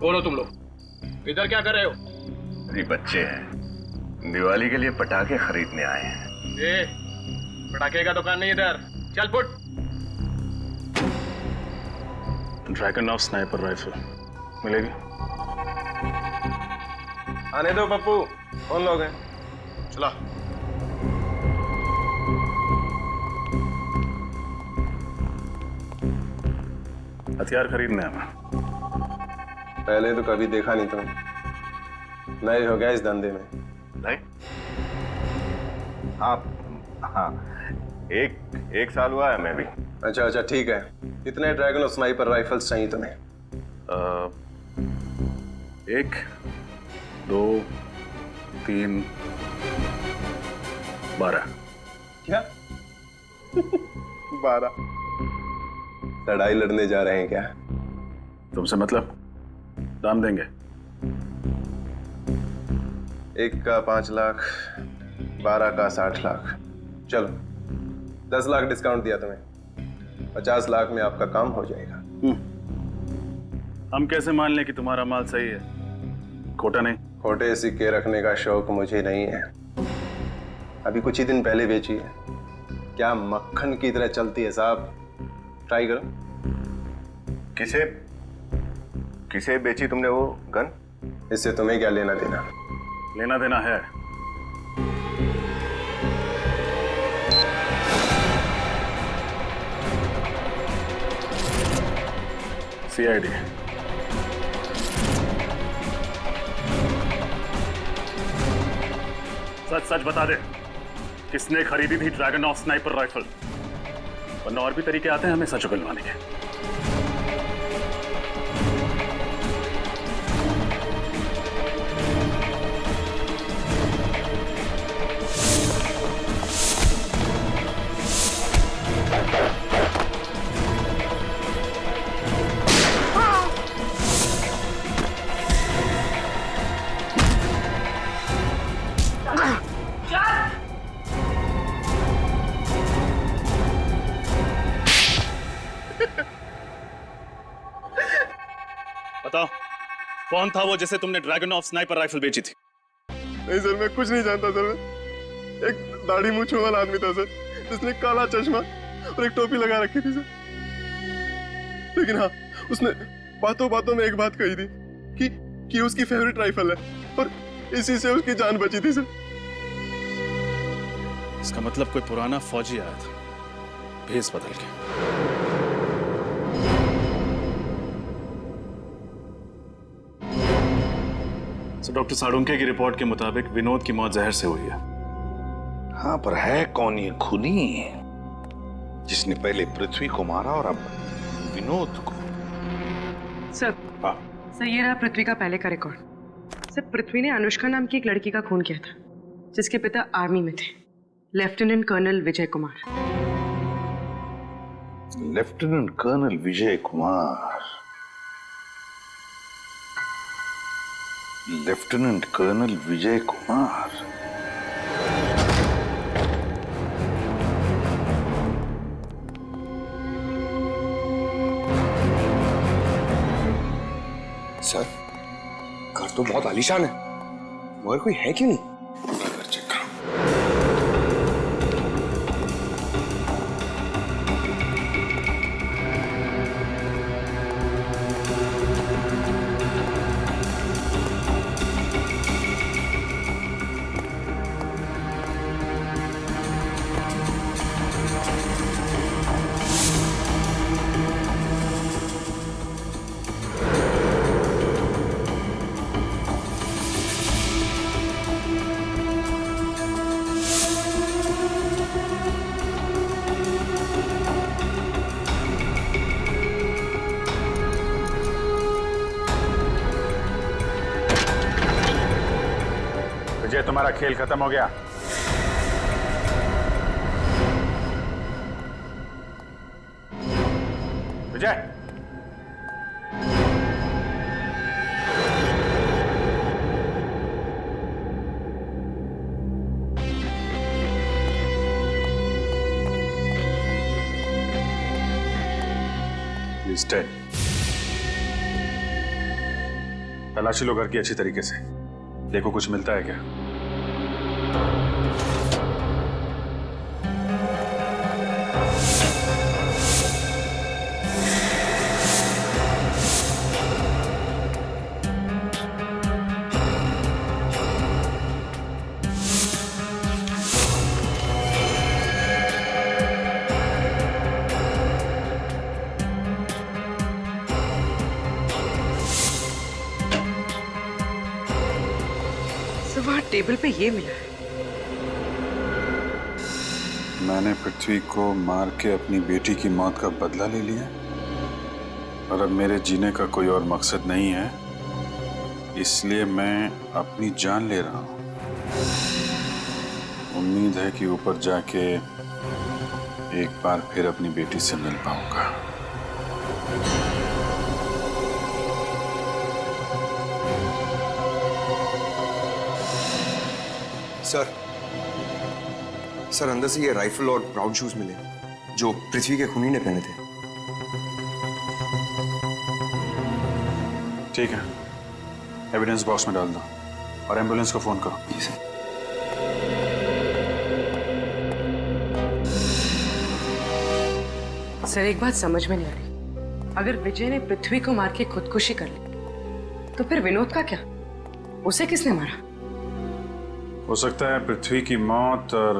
कौन हो तुम लोग? इधर क्या कर रहे हो? अरे बच्चे हैं, दिवाली के लिए पटाखे खरीदने आए हैं। ए, पटाखे का दुकान नहीं इधर, चल foot. Dragon of sniper rifle मिलेगी? आने दो पप्पू, कौन लोग हैं? चला। हथियार खरीदने हमें। पहले तो कभी देखा नहीं तुम्हें, नए हो गया इस धंधे में। नहीं? हाँ, एक साल हुआ है मैं भी। अच्छा ठीक है। कितने ड्रैगन और स्नाइपर राइफल्स चाहिए तुम्हें? 1 2 3 12। क्या? 12? लड़ाई लड़ने जा रहे हैं क्या? तुमसे मतलब? दाम देंगे। एक का 5 लाख, 12 का 60 लाख। चलो 10 लाख डिस्काउंट दिया तुम्हें, 50 लाख में आपका काम हो जाएगा। हम कैसे मान लें कि तुम्हारा माल सही है, खोटा नहीं? खोटे सिक्के रखने का शौक मुझे नहीं है। अभी कुछ ही दिन पहले बेची है, क्या मक्खन की तरह चलती है साहब। ट्राई करो। किसे बेची तुमने वो गन? इससे तुम्हें क्या लेना देना? लेना देना है। CID। सच बता दे, किसने खरीदी थी ड्रैगन ऑफ स्नाइपर राइफल? वरना और भी तरीके आते हैं हमें सच उगलवाने के। बताओ, कौन था वो जिसे तुमने ड्रैगन ऑफ स्नाइपर राइफल बेची थी? नहीं सर, मैं कुछ नहीं जानता सर। एक दाढ़ी मूंछों वाला आदमी था सर, जिसने काला चश्मा और एक टोपी लगा रखी थी सर। लेकिन हाँ, उसने बातों बातों में एक बात कही थी कि उसकी फेवरेट राइफल है और इसी से उसकी जान बची थी सर। इसका मतलब कोई पुराना फौजी आया था, भेस बदल के। डॉक्टर साळुंखे की रिपोर्ट के मुताबिक विनोद की मौत जहर से हुई है। हाँ, पर है कौन ये खूनी जिसने पहले पृथ्वी को मारा और अब विनोद को? सर, हाँ। सर ये रहा पृथ्वी का पहले का रिकॉर्ड। सर, पृथ्वी ने अनुष्का नाम की एक लड़की का खून किया था, जिसके पिता आर्मी में थे, lieutenant colonel Vijay Kumar. Lieutenant colonel Vijay Kumar. Lieutenant colonel Vijay Kumar. Sir, घर तो बहुत आलीशान है, मगर कोई है क्यों नहीं? विजय, तुम्हारा खेल खत्म हो गया। विजय, he's dead. तलाशी लो घर की अच्छी तरीके से, देखो कुछ मिलता है क्या। तो वहाँ टेबल पे ये मिला है। मैंने पृथ्वी को मार के अपनी बेटी की मौत का बदला ले लिया और अब मेरे जीने का कोई और मकसद नहीं है, इसलिए मैं अपनी जान ले रहा हूं। उम्मीद है कि ऊपर जाके एक बार फिर अपनी बेटी से मिल पाऊंगा। सर अंदर से ये राइफल और ब्राउन शूज मिले जो पृथ्वी के खूनी ने पहने थे। ठीक है, एविडेंस बॉक्स में डाल दो और एम्बुलेंस को फोन करो। जी सर। सर एक बात समझ में नहीं आ रही, अगर विजय ने पृथ्वी को मार के खुदकुशी कर ली तो फिर विनोद का क्या? उसे किसने मारा? हो सकता है पृथ्वी की मौत और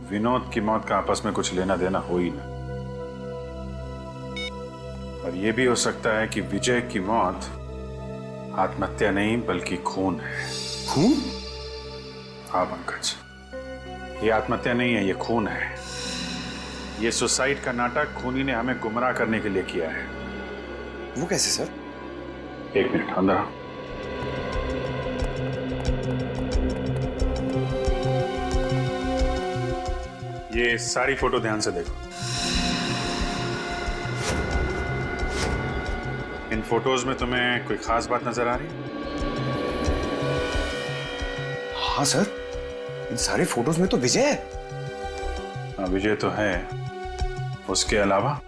विनोद की मौत का आपस में कुछ लेना देना हो ही ना, और यह भी हो सकता है कि विजय की मौत आत्महत्या नहीं बल्कि खून है। खून? हाँ पंकज, ये आत्महत्या नहीं है, ये खून है। ये सुसाइड का नाटक खूनी ने हमें गुमराह करने के लिए किया है। वो कैसे सर? एक मिनट, अंदर आओ। ये सारी फोटो ध्यान से देखो। इन फोटोज में तुम्हें कोई खास बात नजर आ रही है? हाँ सर, इन सारे फोटोज में तो विजय है। हाँ विजय तो है, उसके अलावा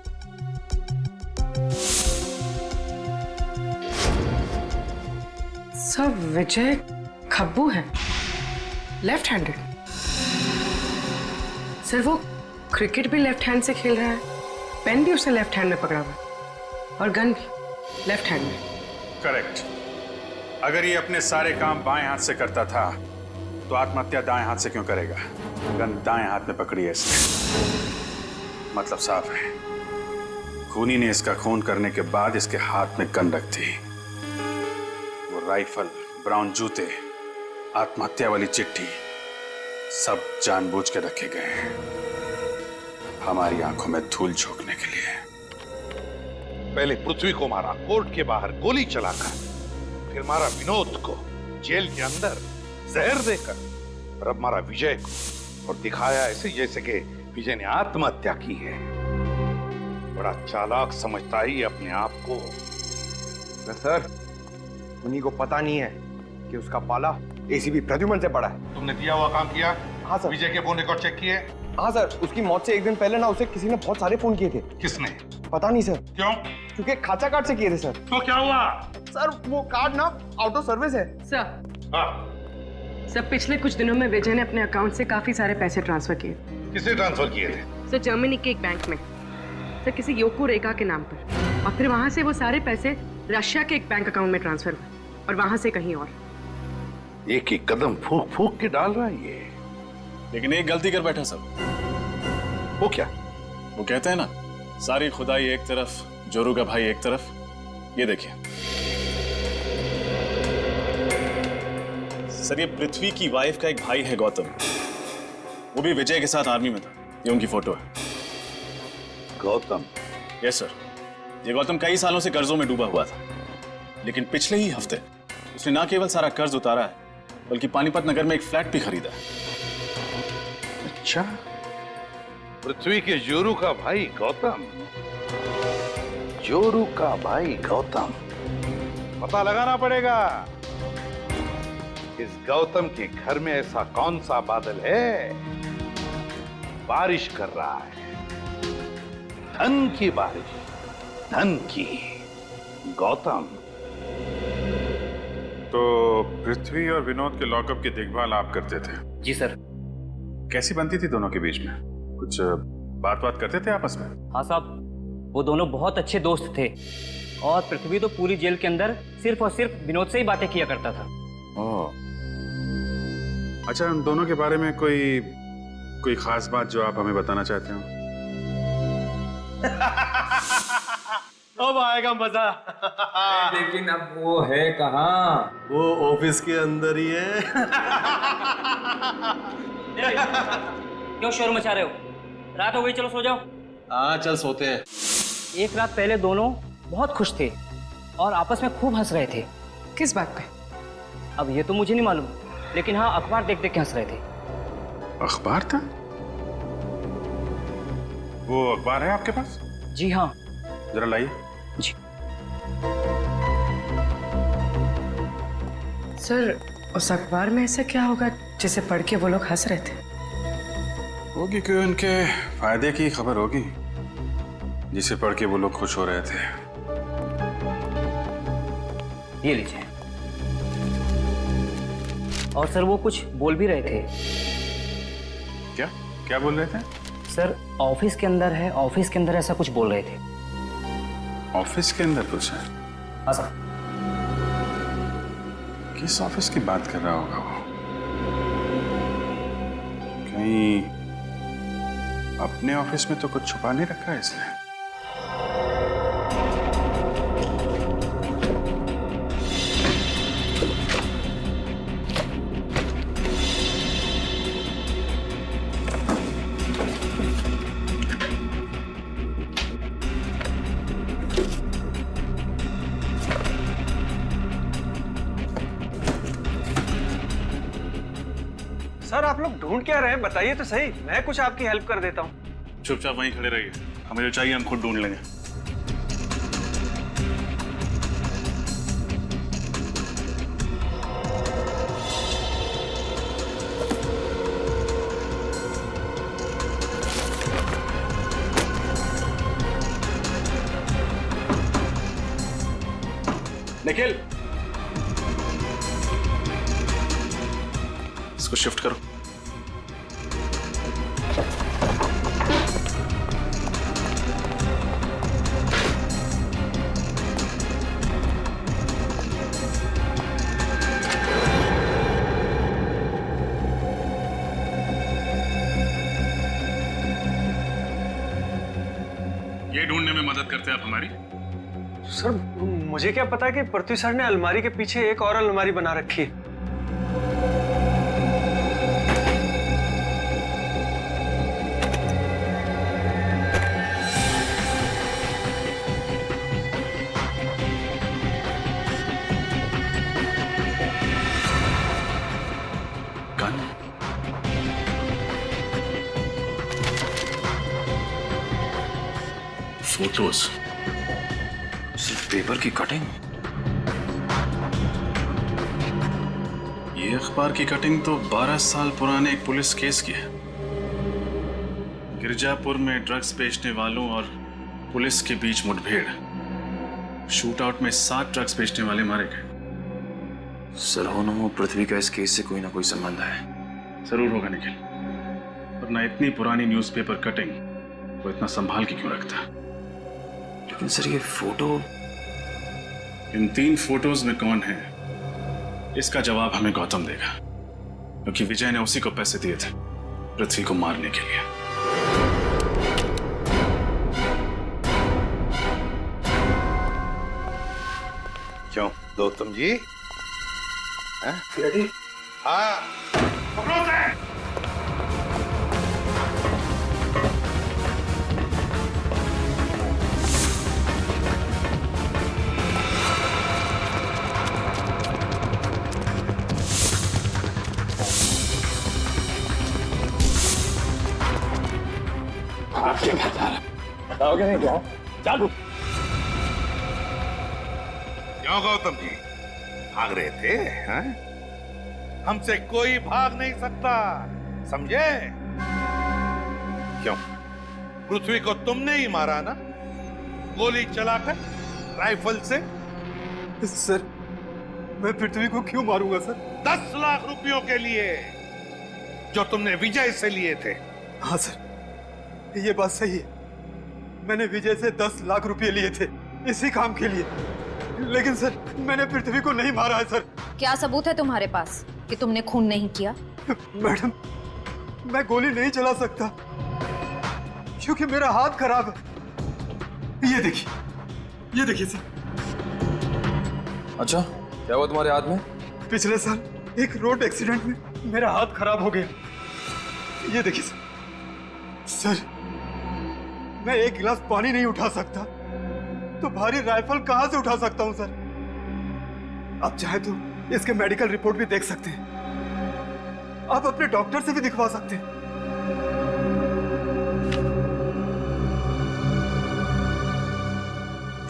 सब विजय खब्बू है, लेफ्ट हैंडेड। सर वो क्रिकेट भी लेफ्ट हैंड से खेल रहा है, पेन भी उसने लेफ्ट हैंड में पकड़ा हुआ है और गन भी लेफ्ट हैंड में। करेक्ट। अगर ये अपने सारे काम बाएं हाथ से करता था तो आत्महत्या दाएं हाथ से क्यों करेगा? गन दाएं हाथ में पकड़ी है इसने, मतलब साफ है खूनी ने इसका खून करने के बाद इसके हाथ में गन रख दी। वो राइफल, ब्राउन जूते, आत्महत्या वाली चिट्ठी सब जानबूझ के रखे गए हैं हमारी आंखों में धूल झोंकने के लिए। पहले पृथ्वी को मारा कोर्ट के बाहर गोली चलाकर, फिर मारा विनोद को जेल के अंदर जहर देकर, और अब मारा विजय को और दिखाया ऐसे जैसे कि विजय ने आत्महत्या की है। बड़ा चालाक समझता ही अपने आप को। सर उन्हीं को पता नहीं है कि उसका पाला एसीपी प्रद्युमन से पड़ा है। तुमने दिया हुआ काम किया? हाँ सर। विजय के फोन रिकॉर्ड चेक किए? हाँ सर, उसकी मौत से एक दिन पहले ना उसे किसी ने बहुत सारे फोन किए थे। किसने? पता नहीं सर। क्यों? क्योंकि खाचा कार्ड से किए थे सर। तो क्या हुआ? सर वो कार्ड ना आउट ऑफ सर्विस है। सर हाँ, सर पिछले कुछ दिनों में विजय ने अपने अकाउंट से काफी सारे पैसे ट्रांसफर किए। किसने ट्रांसफर किए थे? सर जर्मनी के एक बैंक में, सर किसी योको रेखा के नाम पर, और फिर वहां से वो सारे पैसे रशिया के एक बैंक अकाउंट में ट्रांसफर हुए और वहां से कहीं और। एक एक कदम फूक फूक के डाल रहा है ये। लेकिन एक गलती कर बैठा सब। वो क्या? वो कहते हैं ना, सारी खुदाई एक तरफ, जोरू का भाई एक तरफ। ये देखिए सर, ये पृथ्वी की वाइफ का एक भाई है गौतम, वो भी विजय के साथ आर्मी में था। ये उनकी फोटो है। गौतम? यस सर, ये गौतम कई सालों से कर्जों में डूबा हुआ था, लेकिन पिछले ही हफ्ते उसने ना केवल सारा कर्ज उतारा है बल्कि पानीपत नगर में एक फ्लैट भी खरीदा है। अच्छा, पृथ्वी के जोरू का भाई गौतम। जोरू का भाई गौतम, पता लगाना पड़ेगा इस गौतम के घर में ऐसा कौन सा बादल है बारिश कर रहा है, धन की बारिश, धन की। गौतम, तो पृथ्वी और विनोद के लॉकअप की देखभाल आप करते थे? जी सर। कैसी बनती थी दोनों के बीच में? कुछ बात करते थे आपस में? हाँ साहब, वो दोनों बहुत अच्छे दोस्त थे और पृथ्वी तो पूरी जेल के अंदर सिर्फ और सिर्फ विनोद से ही बातें किया करता था। ओह, अच्छा, उन दोनों के बारे में कोई खास बात जो आप हमें बताना चाहते हो? अब आएगा मजा। लेकिन अब वो है कहाँ? वो ऑफिस के अंदर ही है। क्यों शोर मचा रहे हो? रात हो गई, चलो सो जाओ। हाँ चल सोते हैं। एक रात पहले दोनों बहुत खुश थे और आपस में खूब हंस रहे थे। किस बात पे? अब ये तो मुझे नहीं मालूम, लेकिन हाँ, अखबार देख देख के हंस रहे थे। अखबार था? वो अखबार है आपके पास? जी हाँ। जरा लाइए। जी सर, उस अखबार में ऐसा क्या होगा जिसे पढ़ के वो लोग हंस रहे थे? होगी कि उनके फायदे की खबर होगी जिसे पढ़ के वो लोग खुश हो रहे थे। ये लीजिए। और सर, वो कुछ बोल भी रहे थे। क्या क्या बोल रहे थे? सर, ऑफिस के अंदर है, ऑफिस के अंदर ऐसा कुछ बोल रहे थे। ऑफिस के अंदर कुछ है? हाँ सर। किस ऑफिस की बात कर रहा होगा वो? कहीं अपने ऑफिस में तो कुछ छुपा नहीं रखा है इसने? सर, आप लोग ढूंढ क्या रहे हैं? बताइए तो सही, मैं कुछ आपकी हेल्प कर देता हूँ। चुपचाप वहीं खड़े रहिए, हमें जो चाहिए हम खुद ढूंढ लेंगे। निखिल, इसको शिफ्ट करो। ये ढूंढने में मदद करते हैं आप हमारी? सर, मुझे क्या पता कि पृथ्वी सर ने अलमारी के पीछे एक और अलमारी बना रखी है। गन? फोटोज, सिर्फ पेपर की कटिंग। ये अखबार की कटिंग तो 12 साल पुराने एक पुलिस केस की है। गिरजापुर में ड्रग्स बेचने वालों और पुलिस के बीच मुठभेड़, शूट आउट में 7 ड्रग्स बेचने वाले मारे गए। सर, हो न हो पृथ्वी का इस केस से कोई ना कोई संबंध है। जरूर होगा निखिल, वरना इतनी पुरानी न्यूज़पेपर कटिंग वो इतना संभाल के क्यों रखता? लेकिन सर, ये फोटो, इन 3 फोटोज में कौन है इसका जवाब हमें गौतम देगा, क्योंकि विजय ने उसी को पैसे दिए थे पृथ्वी को मारने के लिए। क्यों गौतम जी? हाँ? हाँ, पकड़ो उसे! बताओगे नहीं क्या? चल। क्यों गौतम जी भाग रहे थे? हाँ? हमसे कोई भाग नहीं सकता, समझे? क्यों, पृथ्वी को तुमने ही मारा ना, गोली चलाकर, राइफल से? सर, मैं पृथ्वी को क्यों मारूंगा सर? 10 लाख रुपयों के लिए जो तुमने विजय से लिए थे। हाँ सर, ये बात सही है। मैंने विजय से 10 लाख रुपए लिए थे इसी काम के लिए, लेकिन सर मैंने पृथ्वी को नहीं मारा है सर। क्या सबूत है तुम्हारे पास कि तुमने खून नहीं किया? मैडम, मैं गोली नहीं चला सकता क्योंकि मेरा हाथ खराब है। ये देखिए सर। अच्छा, क्या हुआ तुम्हारे हाथ में? पिछले साल एक रोड एक्सीडेंट में मेरा हाथ खराब हो गया। ये देखिए सर, मैं एक गिलास पानी नहीं उठा सकता तो भारी राइफल कहां से उठा सकता हूं सर? आप चाहे तो इसके मेडिकल रिपोर्ट भी देख सकते हैं, आप अपने डॉक्टर से भी दिखवा सकते हैं।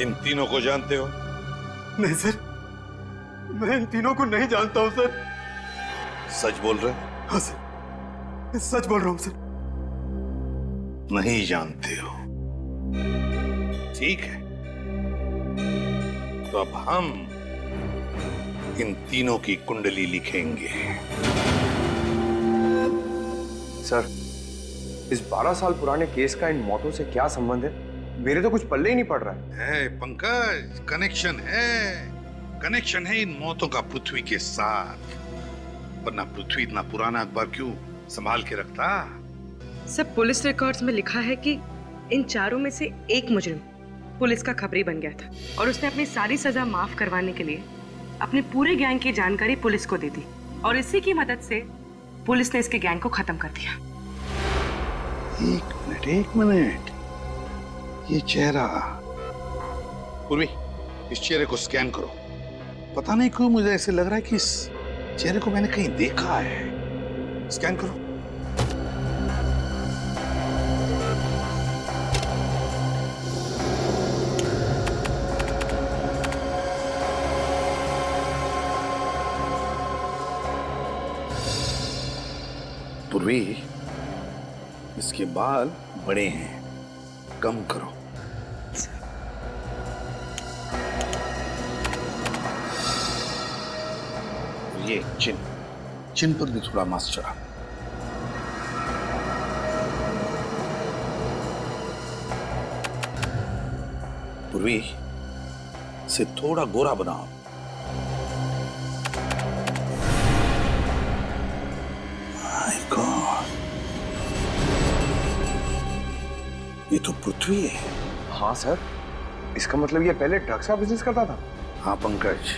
इन तीनों को जानते हो? नहीं सर, मैं इन तीनों को नहीं जानता हूं सर। सच बोल रहे? हाँ सर, सच बोल रहा हूं सर। नहीं जानते हो? ठीक है, तो अब हम इन तीनों की कुंडली लिखेंगे। सर, इस 12 साल पुराने केस का इन मौतों से क्या संबंध है? मेरे तो कुछ पल्ले ही नहीं पड़ रहा है। पंकज, कनेक्शन है इन मौतों का पृथ्वी के साथ, वरना पृथ्वी इतना पुराना अखबार क्यों संभाल के रखता? सब पुलिस रिकॉर्ड्स में लिखा है कि इन चारों में से एक मुजरिम पुलिस का खबरी बन गया था और उसने अपनी सारी सजा माफ करवाने के लिए अपने पूरे गैंग की जानकारी पुलिस को दे दी और इसी की मदद से पुलिस ने इसके गैंग को खत्म कर दिया। एक मिनट, ये चेहरा, पूर्वी, इस चेहरे को स्कैन करो। पता नहीं क्यों मुझे ऐसे लग रहा है कि इस चेहरे को मैंने कहीं देखा है। स्कैन करो। पूर्वी, इसके बाल बड़े हैं, कम करो। ये चिन पर भी थोड़ा मांस चढ़ा। पूर्वी, से थोड़ा गोरा बनाओ। माय गॉड, ये तो पृथ्वी है। हाँ सर, इसका मतलब ये पहले ड्रग्स का बिजनेस करता था? हाँ पंकज,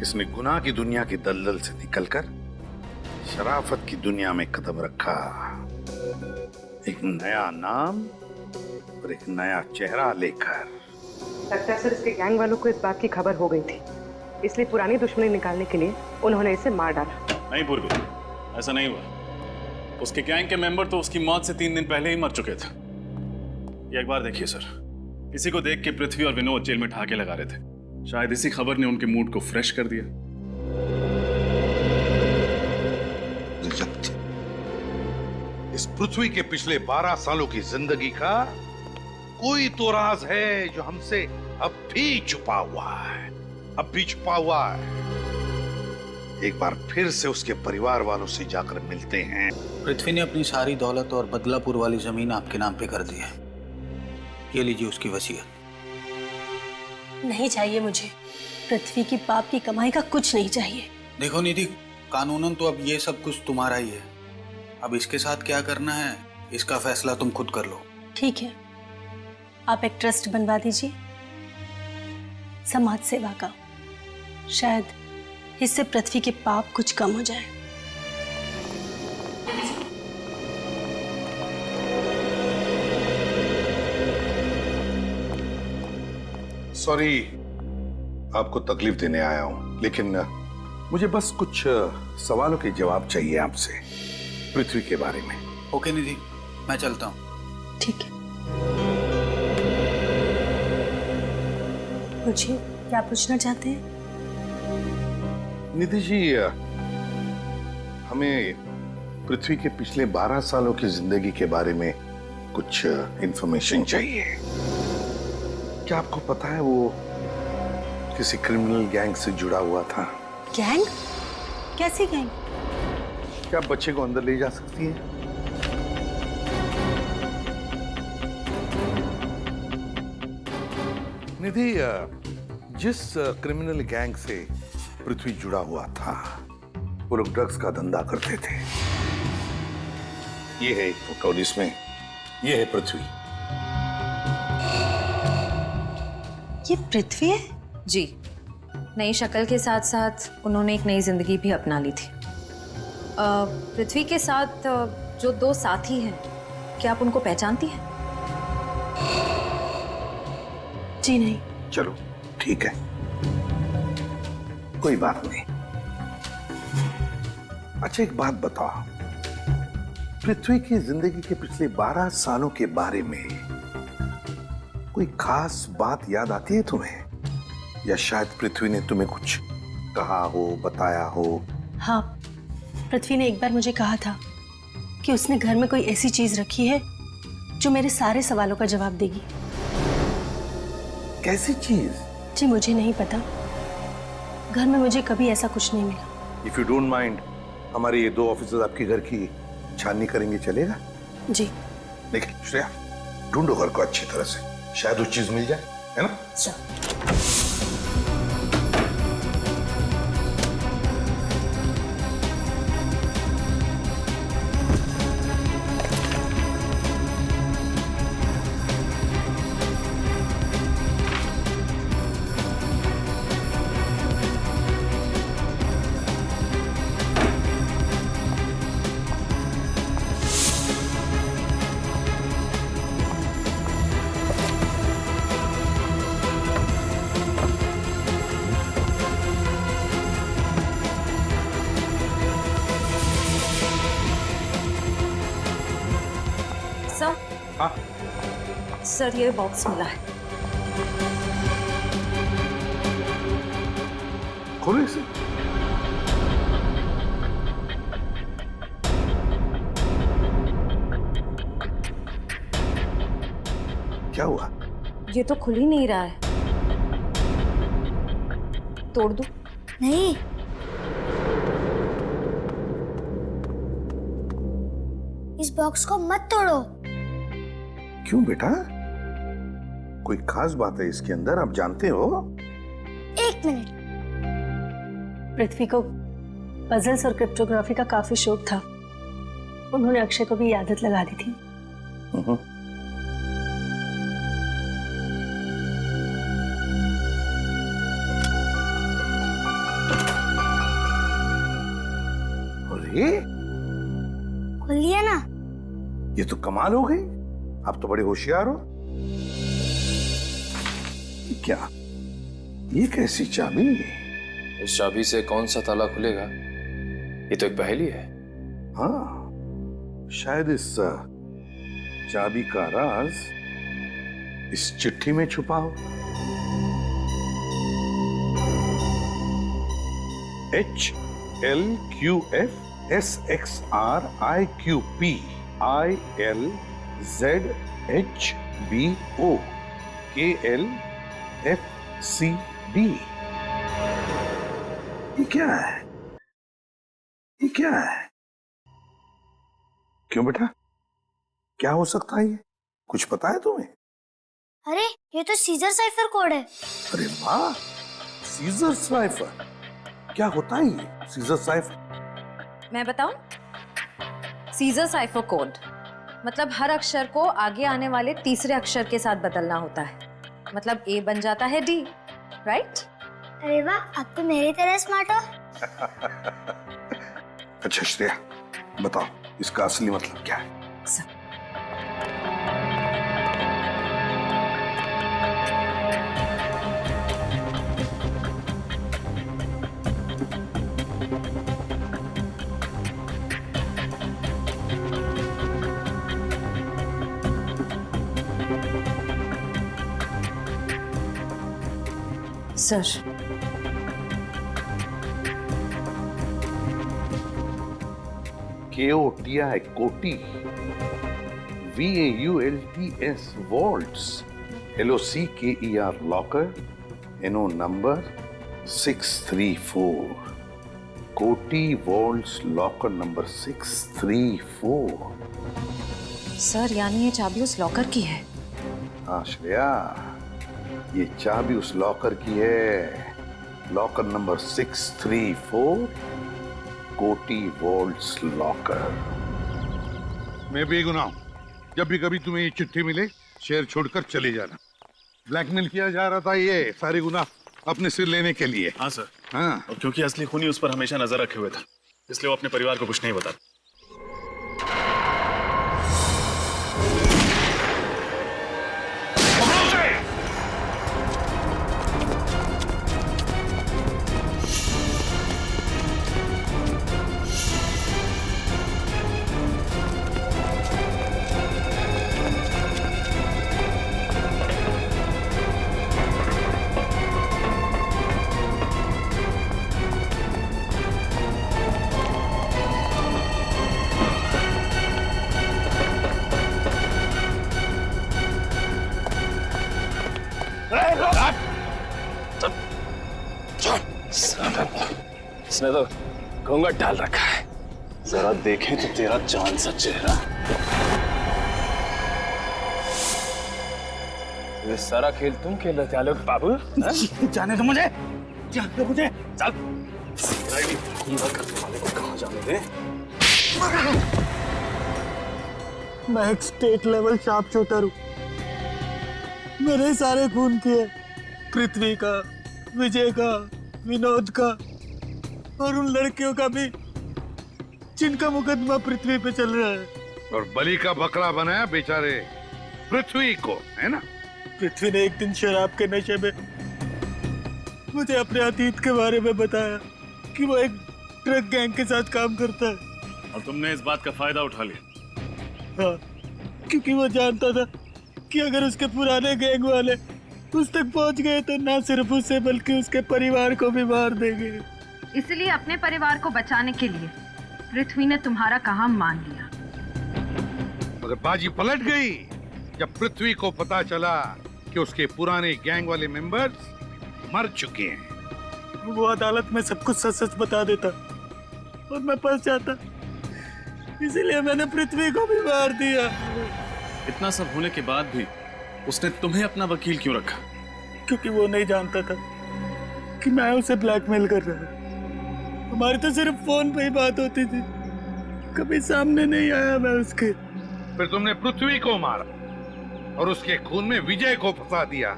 इसने गुनाह की दुनिया की दलदल से निकलकर शराफत की दुनिया में कदम रखा। एक नया नाम और एक नया चेहरा लेकर। लगता है सर इसके गैंग वालों को इस बात की खबर हो गई थी, इसलिए पुरानी दुश्मनी निकालने के लिए उन्होंने इसे मार डाला। नहीं पूर्वी, ऐसा नहीं हुआ। उसके गैंग के मेंबर तो उसकी मौत से 3 दिन पहले ही मर चुके थे। ये एक बार देखिए सर, किसी को देख के पृथ्वी और विनोद जेल में ठहाके लगा रहे थे। शायद इसी खबर ने उनके मूड को फ्रेश कर दिया। इस पृथ्वी के पिछले 12 सालों की जिंदगी का कोई तो राज है जो हमसे अब भी छुपा हुआ है, अब भी छुपा हुआ है। एक बार फिर से उसके परिवार वालों से जाकर मिलते हैं। पृथ्वी ने अपनी सारी दौलत और बदलापुर वाली जमीन आपके नाम पे कर दी है। ये लीजिए उसकी वसीयत। नहीं चाहिए मुझे, पृथ्वी की पाप की कमाई का कुछ नहीं चाहिए। देखो निधि, कानूनन तो अब ये सब कुछ तुम्हारा ही है। अब इसके साथ क्या करना है इसका फैसला तुम खुद कर लो। ठीक है, आप एक ट्रस्ट बनवा दीजिए समाज सेवा का, शायद इससे पृथ्वी के पाप कुछ कम हो जाए। सॉरी आपको तकलीफ देने आया हूं, लेकिन मुझे बस कुछ सवालों के जवाब चाहिए आपसे पृथ्वी के बारे में। ओके निधि, मैं चलता हूं। ठीक है। मुझे क्या पूछना चाहते हैं? निधि जी, हमें पृथ्वी के पिछले 12 सालों की जिंदगी के बारे में कुछ इंफॉर्मेशन चाहिए। क्या आपको पता है वो किसी क्रिमिनल गैंग से जुड़ा हुआ था। गैंग? कैसी गैंग? क्या बच्चे को अंदर ले जा सकती है? निधि, जिस क्रिमिनल गैंग से पृथ्वी जुड़ा हुआ था वो लोग ड्रग्स का धंधा करते थे। ये है एक फोटो, जिसमें ये है पृथ्वी। ये पृथ्वी है? जी, नई शक्ल के साथ साथ उन्होंने एक नई जिंदगी भी अपना ली थी। पृथ्वी के साथ जो दो साथी हैं, क्या आप उनको पहचानती हैं? जी नहीं। चलो ठीक है, कोई बात नहीं। अच्छा एक बात बताओ, पृथ्वी की जिंदगी के पिछले 12 सालों के बारे में कोई खास बात याद आती है तुम्हें? या शायद पृथ्वी ने तुम्हें कुछ कहा हो, बताया हो? हाँ, पृथ्वी ने एक बार मुझे कहा था कि उसने घर में कोई ऐसी चीज रखी है जो मेरे सारे सवालों का जवाब देगी। कैसी चीज? जी मुझे नहीं पता, घर में मुझे कभी ऐसा कुछ नहीं मिला। इफ यू डोंट माइंड, हमारे ये 2 ऑफिसर्स आपके घर की छाननी करेंगे, चलेगा? जी। देखिए श्रेया, ढूंढो घर को अच्छी तरह से, शायद वो चीज मिल जाए, है ना? सर, ये बॉक्स मिला है। खोलो इसे। क्या हुआ? ये तो खुल ही नहीं रहा है। तोड़ दूं? नहीं, इस बॉक्स को मत तोड़ो। क्यों बेटा? कोई खास बात है इसके अंदर, आप जानते हो? 1 मिनट। पृथ्वी को पजल्स और क्रिप्टोग्राफी का काफी शौक था। उन्होंने अक्षय को भी आदत लगा दी थी। अरे खुल लिया ना? ये तो कमाल हो गई, आप तो बड़े होशियार हो। क्या ये कैसी चाबी? इस चाबी से कौन सा ताला खुलेगा? ये तो एक पहेली है। हाँ, शायद इस चाबी का राज इस चिट्ठी में छुपा हो। HLQFSXRIQPILZHBOKLFCD। ये क्या है? ये क्या है? क्यों बेटा, क्या हो सकता है ये? कुछ पता है तुम्हें? अरे ये तो सीजर साइफर कोड है। अरे वाह, सीजर साइफर। क्या होता है ये सीजर साइफर? मैं बताऊं? सीजर साइफर कोड मतलब हर अक्षर को आगे आने वाले तीसरे अक्षर के साथ बदलना होता है। मतलब A बन जाता है D, राइट? अरे वाह, अब तो मेरी तरह स्मार्ट हो। अच्छा श्रेया, बताओ इसका असली मतलब क्या है? सर, KOTI कोटी, VAULTS वॉल्ट्स, LOCKER लॉकर, इनो नंबर 634, कोटी वॉल्स लॉकर नंबर 634। सर यानी ये चाबी उस लॉकर की है? हाँ श्रेया, ये चाबी उस लॉकर की है, लॉकर नंबर 634, कोटी वॉल्स लॉकर। मैं बेगुनाह हूं। जब भी कभी तुम्हें ये चिट्ठी मिले, शहर छोड़कर चले जाना। ब्लैकमेल किया जा रहा था, ये सारे गुनाह अपने सिर लेने के लिए। हाँ सर। हाँ, और क्योंकि असली खूनी उस पर हमेशा नजर रखे हुए था, इसलिए वो अपने परिवार को कुछ नहीं बता। इसने तो घूंघट डाल रखा है, जरा देखें तो तेरा जान सा चेहरा। ये सारा खेल तुम खेल रहे थे आलोक बाबू? जाने दो मुझे, जाने दो मुझे। चल, वाले को कहाँ जाने दे? मैं एक स्टेट लेवल शार्प शूटर हूँ। मेरे सारे खून किए, पृथ्वी का, विजय का, विनोद का और उन लड़कियों का भी जिनका मुकदमा पृथ्वी पे चल रहा है। और बलि का बकरा बनाया बेचारे पृथ्वी को, है ना? पृथ्वी ने एक दिन शराब के नशे में मुझे अपने अतीत के बारे में बताया कि वो एक ड्रग गैंग के साथ काम करता है। और तुमने इस बात का फायदा उठा लिया? हाँ, क्योंकि वो जानता था कि अगर उसके पुराने गैंग वाले उस तक पहुंच गए तो ना सिर्फ उसे बल्कि उसके परिवार को भी मार देंगे। इसलिए अपने परिवार को बचाने के लिए पृथ्वी ने तुम्हारा काम मान लिया। मगर बाजी पलट गई जब पृथ्वी को पता चला कि उसके पुराने गैंग वाले मेंबर्स मर चुके हैं। वो अदालत में सब कुछ सच सच बता देता और मैं फंस जाता, इसीलिए मैंने पृथ्वी को भी मार दिया। इतना सब होने के बाद भी उसने तुम्हें अपना वकील क्यों रखा? क्योंकि वो नहीं जानता था कि मैं उसे ब्लैकमेल कर रहा हूँ। हमारी तो सिर्फ फोन पे ही बात होती थी, कभी सामने नहीं आया मैं उसके। फिर तुमने पृथ्वी को मारा और उसके खून में विजय को फंसा दिया,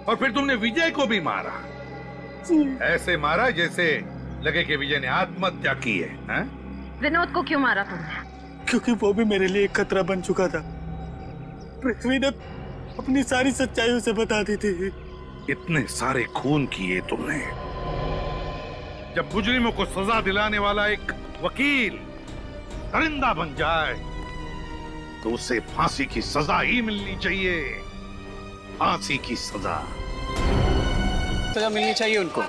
और फिर तुमने विजय को भी मारा। ऐसे मारा जैसे लगे कि विजय ने आत्महत्या की है, हैं? विनोद को क्यों मारा तुमने? क्योंकि वो भी मेरे लिए एक खतरा बन चुका था। पृथ्वी ने अपनी सारी सच्चाई उसे बता दी थी। इतने सारे खून किए तुमने। जब मुजरिमों को सजा दिलाने वाला एक वकील दरिंदा बन जाए तो उसे फांसी की सजा ही मिलनी चाहिए। फांसी की सजा मिलनी चाहिए उनको।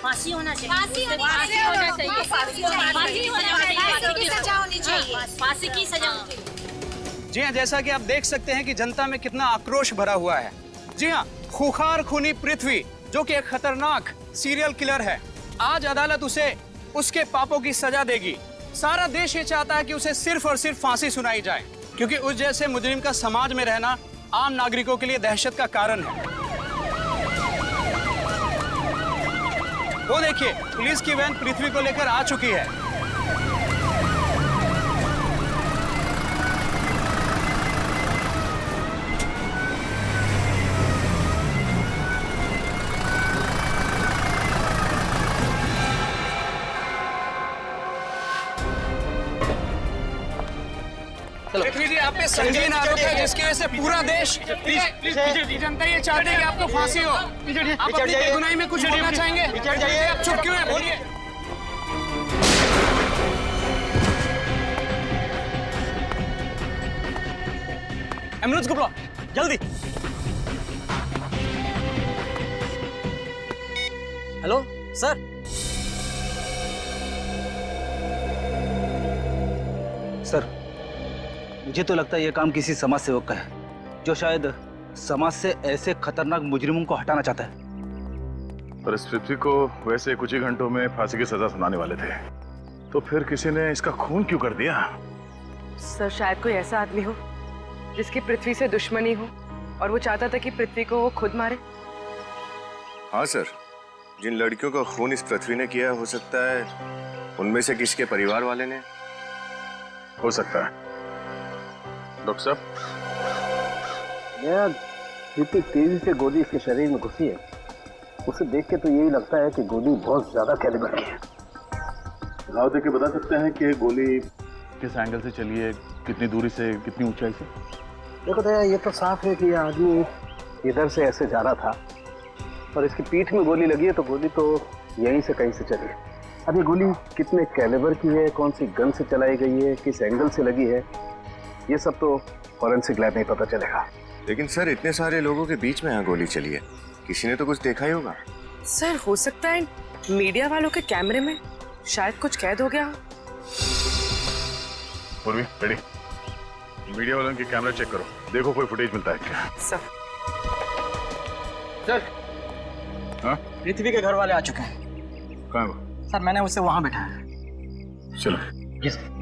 फांसी होना चाहिए। फांसी होना चाहिए। फांसी की सजा होनी चाहिए। फांसी की सजा होनी चाहिए। जी हाँ, जैसा कि आप देख सकते हैं कि जनता में कितना आक्रोश भरा हुआ है। जी हाँ, खूंखार खूनी पृथ्वी जो कि एक खतरनाक सीरियल किलर है, आज अदालत उसे उसके पापों की सजा देगी। सारा देश ये चाहता है कि उसे सिर्फ और सिर्फ फांसी सुनाई जाए, क्योंकि उस जैसे मुजरिम का समाज में रहना आम नागरिकों के लिए दहशत का कारण है। वो देखिए, पुलिस की वैन पृथ्वी को लेकर आ चुकी है। पृथ्वी जी, आप पे संगीन आरोप है जिसकी वजह से पूरा देश, जनता ये चाहते हैं कि आपको फांसी हो। आप अपनी बेगुनाही में कुछ बोलना चाहेंगे? आप चुप क्यों हैं? बोलिए। एम्बुलेंस को बुलाओ जल्दी। Hello sir. सर, मुझे तो लगता है यह काम किसी समाज सेवक का है, जो शायद समाज से ऐसे खतरनाक मुजरिमों को हटाना चाहता है। पर इस पृथ्वी को वैसे कुछ ही घंटों में फांसी की सजा सुनाने वाले थे, तो फिर किसी ने इसका खून क्यों कर दिया? सर शायद कोई ऐसा आदमी हो जिसकी पृथ्वी से दुश्मनी हो और वो चाहता था कि पृथ्वी को वो खुद मारे। हाँ सर, जिन लड़कियों का खून इस पृथ्वी ने किया, हो सकता है उनमें से किसी के परिवार वाले ने। हो सकता है। डॉक्टर साहब, जितनी तेजी से गोली इसके शरीर में घुसी है, उसे देख के तो यही लगता है कि गोली बहुत ज्यादा कैलिबर की है। घाव देख के बता सकते हैं कि गोली किस एंगल से चली है, कितनी दूरी से, कितनी ऊंचाई से? देखो तो यार, ये तो साफ है कि ये आदमी इधर से ऐसे जा रहा था और इसकी पीठ में गोली लगी है, तो गोली तो यहीं से कहीं से चली है। अब ये गोली कितने कैलिबर की है, कौन सी गन से चलाई गई है, किस एंगल से लगी है, ये सब तो फॉरेंसिक लैब में पता चलेगा। लेकिन सर, इतने सारे लोगों के बीच में यहाँ गोली चली है, किसी ने तो कुछ देखा ही होगा। सर हो सकता है मीडिया वालों के कैमरे में शायद कुछ कैद हो गया हो। पूर्वी, रेडी? मीडिया वालों के कैमरा चेक करो, देखो कोई फुटेज मिलता है क्या। सर हाँ? पृथ्वी के घर वाले आ चुके हैं। कहाँ है वो? सर मैंने उसे वहां बैठाया। चलो। जी सर।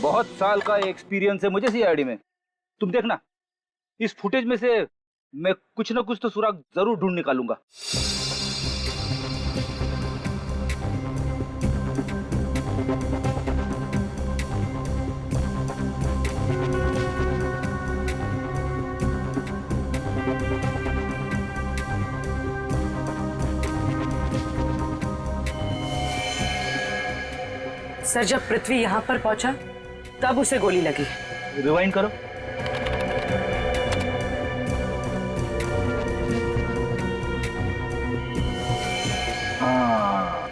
बहुत साल का एक्सपीरियंस है मुझे सीआईडी में। तुम देखना, इस फुटेज में से मैं कुछ ना कुछ तो सुराग जरूर ढूंढ निकालूंगा। सर जब पृथ्वी यहाँ पर पहुंचा तब उसे गोली लगी। रिवाइंड करो। हाँ,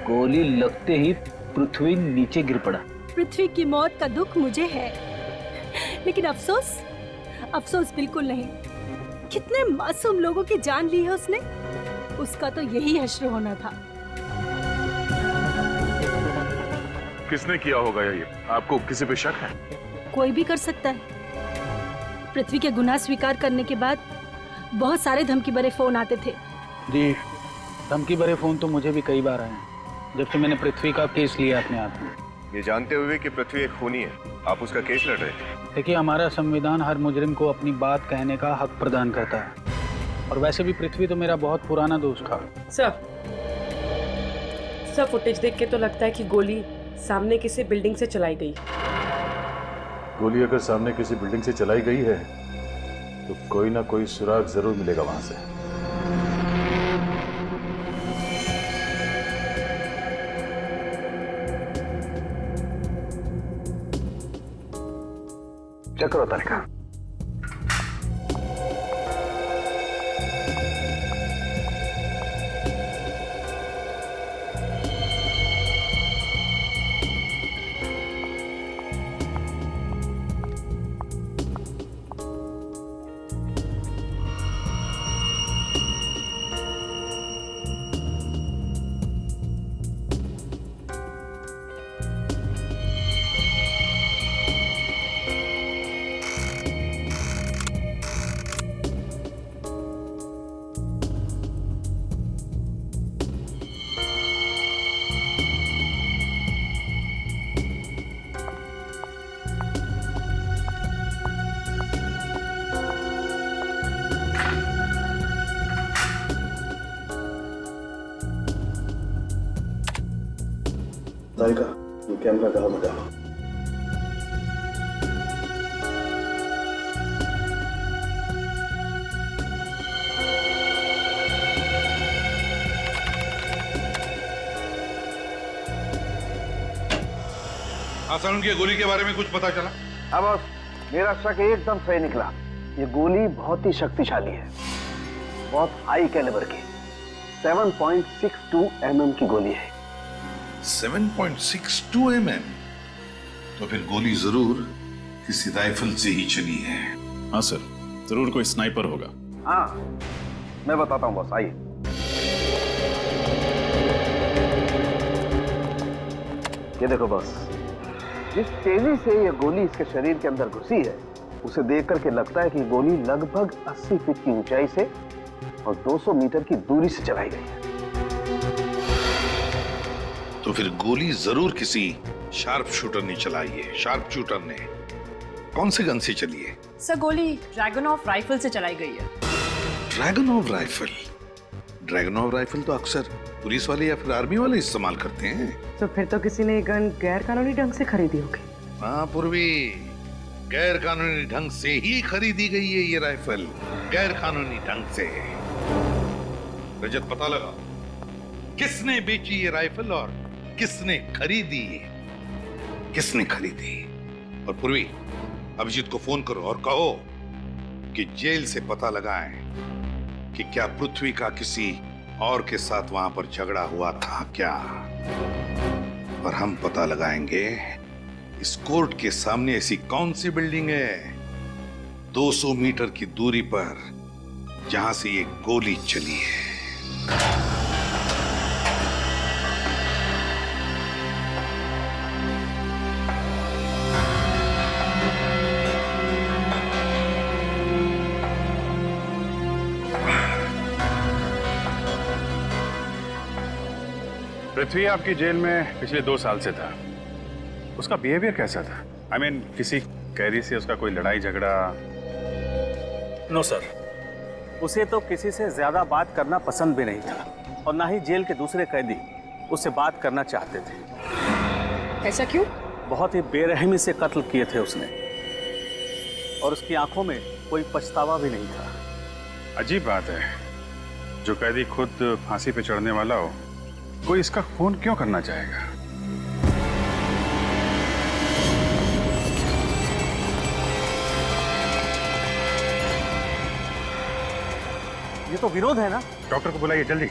गोली लगते ही पृथ्वी नीचे गिर पड़ा। पृथ्वी की मौत का दुख मुझे है, लेकिन अफसोस बिल्कुल नहीं। कितने मासूम लोगों की जान ली है उसने, उसका तो यही हश्र होना था। किसने किया होगा ये? आपको किसी पे शक है? कोई भी कर सकता है। पृथ्वी के गुनाह स्वीकार करने के बाद बहुत सारे धमकी भरे फोन आते थे। जी, धमकी भरे फोन तो मुझे भी कई बार आए हैं, जब से मैंने पृथ्वी का केस लिया अपने हाथ में। ये जानते हुए कि पृथ्वी एक खूनी है, आप उसका केस लड़ रहे थे? देखिए, हमारा संविधान हर मुजरिम को अपनी बात कहने का हक प्रदान करता है, और वैसे भी पृथ्वी तो मेरा बहुत पुराना दोस्त था। सर फुटेज देख के तो लगता है कि गोली सामने किसी बिल्डिंग से चलाई गई। गोली अगर सामने किसी बिल्डिंग से चलाई गई है तो कोई ना कोई सुराग जरूर मिलेगा वहां से। चेक करो तालिका। तारिका, ये कैमरा कहाँ में डालो? आसान की गोली के बारे में कुछ पता चला? अब मेरा शक एकदम सही निकला। ये गोली बहुत ही शक्तिशाली है, बहुत हाई कैलिबर की 7.62 mm की गोली है। 7.62 mm? तो फिर गोली जरूर किसी राइफल से ही चली है। हाँ सर, जरूर कोई स्नाइपर होगा। हाँ, मैं बताता हूँ बॉस, आइए। ये देखो बॉस, जिस तेजी से ये गोली इसके शरीर के अंदर घुसी है, उसे देख करके लगता है कि गोली लगभग 80 फीट की ऊंचाई से और 200 मीटर की दूरी से चलाई गई है। तो फिर गोली जरूर किसी शार्प शूटर ने चलाई है। शार्प शूटर ने कौन से गन से चली है? सर गोली ड्रैगन ऑफ राइफल से चलाई गई है। Dragon of rifle? Dragon of rifle तो अक्सर पुलिस वाले या फिर आर्मी वाले इस्तेमाल करते हैं। तो फिर तो किसी ने ये गन गैर कानूनी ढंग से खरीदी होगी। हाँ पूर्वी, गैर कानूनी ढंग से ही खरीदी गई है ये राइफल, गैर कानूनी ढंग से। रजत, पता लगा किसने बेची ये राइफल और किसने खरीदी? किसने खरीदी? और पूर्वी, अभिजीत को फोन करो और कहो कि जेल से पता लगाएं कि क्या पृथ्वी का किसी और के साथ वहां पर झगड़ा हुआ था क्या। और हम पता लगाएंगे इस कोर्ट के सामने ऐसी कौन सी बिल्डिंग है 200 मीटर की दूरी पर जहां से ये गोली चली है। पृथ्वी आपकी जेल में पिछले 2 साल से था। उसका बिहेवियर कैसा था? I mean, किसी कैदी से उसका कोई लड़ाई झगड़ा? नो सर, उसे तो किसी से ज्यादा बात करना पसंद भी नहीं था और ना ही जेल के दूसरे कैदी उससे बात करना चाहते थे। ऐसा क्यों? बहुत ही बेरहमी से कत्ल किए थे उसने और उसकी आंखों में कोई पछतावा भी नहीं था। अजीब बात है, जो कैदी खुद फांसी पे चढ़ने वाला हो, कोई इसका खून क्यों करना चाहेगा? ये तो विनोद है ना? डॉक्टर को बुलाइए जल्दी।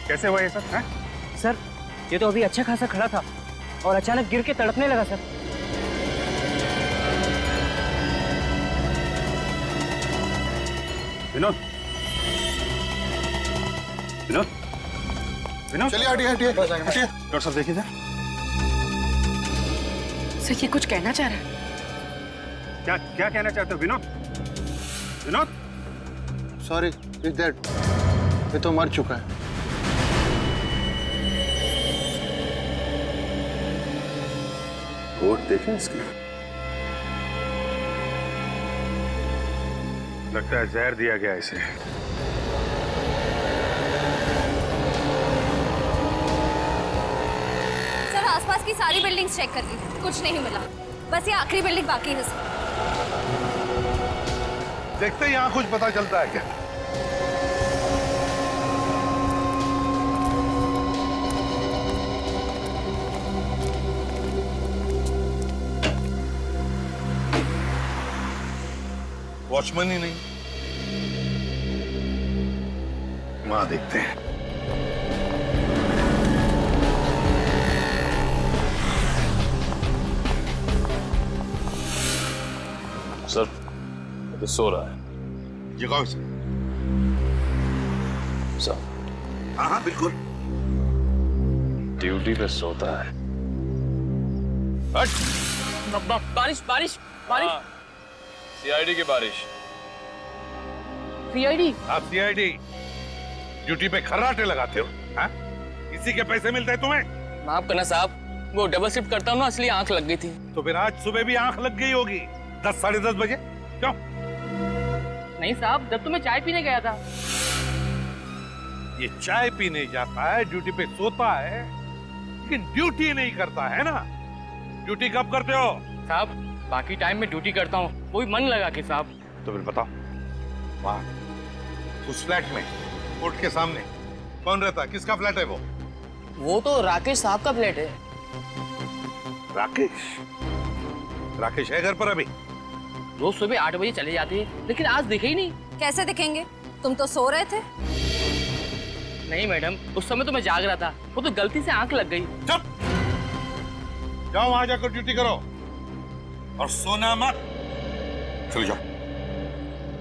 कैसे हुआ ये सब? है? सर ये तो अभी अच्छा खासा खड़ा था और अचानक गिर के तड़पने लगा सर। विनोद, विनोद, विनोद, चलिए हटिए हटिए हटिए। डॉक्टर साहब देखिए सर। सर ये कुछ कहना चाह रहा है। क्या क्या कहना चाहते हो Vinod? Vinod, sorry is that, ये तो मर चुका है। वोट देखें इसकी। लगता है जहर दिया गया इसे। सर आसपास की सारी बिल्डिंग्स चेक कर ली, कुछ नहीं मिला, बस ये आखिरी बिल्डिंग बाकी है सर। देखते यहाँ कुछ पता चलता है क्या? वॉचमैन ही नहीं, वहां देखते हैं। सर तो सो रहा है। जगाओ इसे। सर हाँ हाँ बिल्कुल। ड्यूटी पे सोता है। बारिश बारिश बारिश। सीआईडी की बारिश। सीआईडी? आप सीआईडी ड्यूटी पे खर्राटे लगाते हो? हाँ? इसी के पैसे मिलते हैं तुम्हें? माफ करना साहब, वो डबल शिफ्ट करता हूँ ना, इसलिए आंख लग गई थी। तो फिर आज सुबह भी आंख लग गई होगी 10 साढ़े 10 बजे। क्यों? नहीं साहब, जब तो मैं चाय पीने गया था। ये चाय पीने जाता है, ड्यूटी पे सोता है, लेकिन ड्यूटी नहीं करता है ना। ड्यूटी कब करते हो? साहब बाकी टाइम में ड्यूटी करता हूँ, वो भी मन लगा के साहब। तो फिर बताओ, वहां उस फ्लैट में कोर्ट के सामने कौन रहता है? किसका फ्लैट है वो? वो तो राकेश साहब का फ्लैट है। राकेश? राकेश है घर पर अभी? रोज सुबह 8 बजे चले जाते हैं, लेकिन आज दिखे ही नहीं। कैसे दिखेंगे? तुम तो सो रहे थे। नहीं मैडम, उस समय तो मैं जाग रहा था, वो तो गलती से आंख लग गई। चुप! जाओ वहां जाकर ड्यूटी करो और सोना मत। चलो जाओ।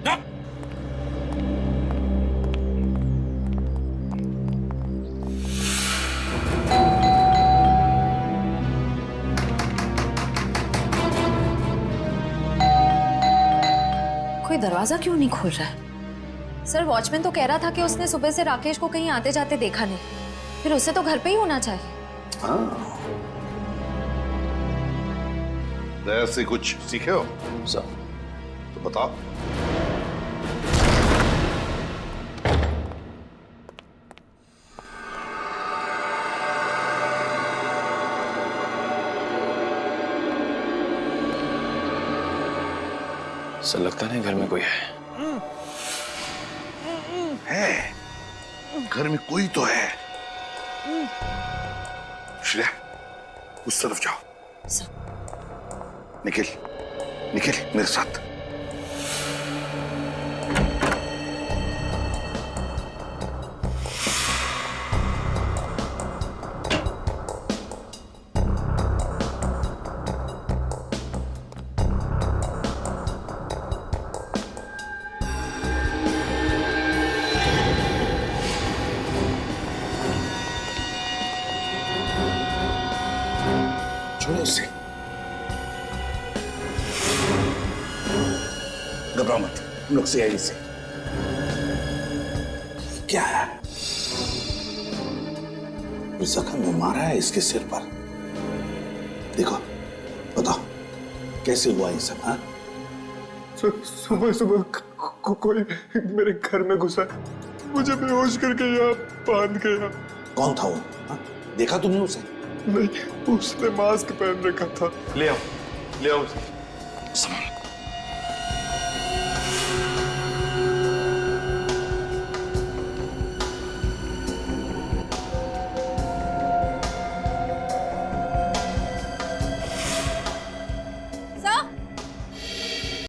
जाओ। दरवाजा क्यों नहीं खोल रहा है? सर वॉचमैन तो कह रहा था कि उसने सुबह से राकेश को कहीं आते जाते देखा नहीं, फिर उसे तो घर पे ही होना चाहिए। हाँ। ऐसे कुछ सीखे हो सर? तो बताओ। सर लगता नहीं घर में कोई है। घर में कोई तो है। श्रेया, उस तरफ जाओ। निखिल, निखिल मेरे साथ। छोड़ो उसे, घबराओ मत, हम लोग सीआईडी से। क्या है? जख्म में मारा है इसके सिर पर। देखो, बताओ कैसे हुआ ये सब? हाँ, सुबह सुबह कोई मेरे घर में घुसा, मुझे बेहोश करके यहाँ बांध गया। कौन था वो? हाँ? देखा तुमने उसे? नहीं, उसने मास्क पहन रखा था। ले आओ उसे। सामान